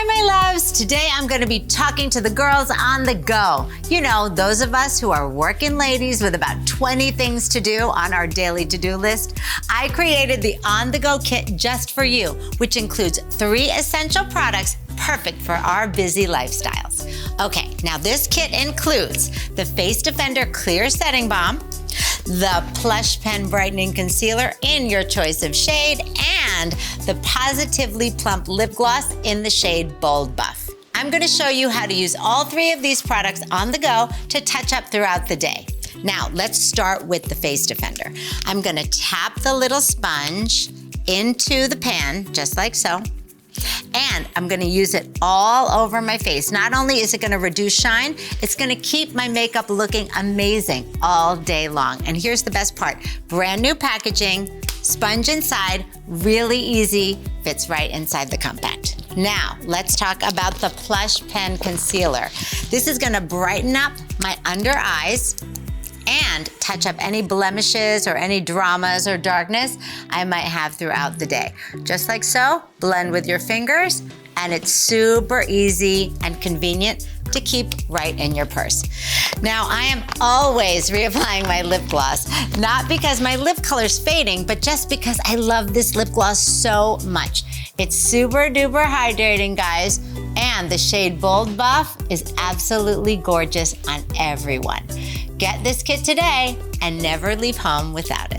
Hi, my loves. Today I'm going to be talking to the girls on the go. You know, those of us who are working ladies with about 20 things to do on our daily to-do list. I created the OntheGo Kit just for you, which includes 3 essential products perfect for our busy lifestyles. Okay, now this kit includes the Face Defender Clear Setting Balm, the Plush Pen Brightening Concealer in your choice of shade, and the Positively Plump Lip Gloss in the shade Bold Buff. I'm going to show you how to use all 3 of these products on the go to touch up throughout the day. Now, let's start with the Face Defender. I'm going to tap the little sponge into the pan, just like so. And I'm gonna use it all over my face. Not only is it gonna reduce shine, it's gonna keep my makeup looking amazing all day long. And here's the best part, brand new packaging, sponge inside, really easy, fits right inside the compact. Now, let's talk about the Plush Pen Concealer. This is gonna brighten up my under eyes and touch up any blemishes or any dramas or darkness I might have throughout the day. Just like so, blend with your fingers, and it's super easy and convenient to keep right in your purse. Now, I am always reapplying my lip gloss, not because my lip color's fading, but just because I love this lip gloss so much. It's super duper hydrating, guys, and the shade Bold Buff is absolutely gorgeous on everyone. Get this kit today and never leave home without it.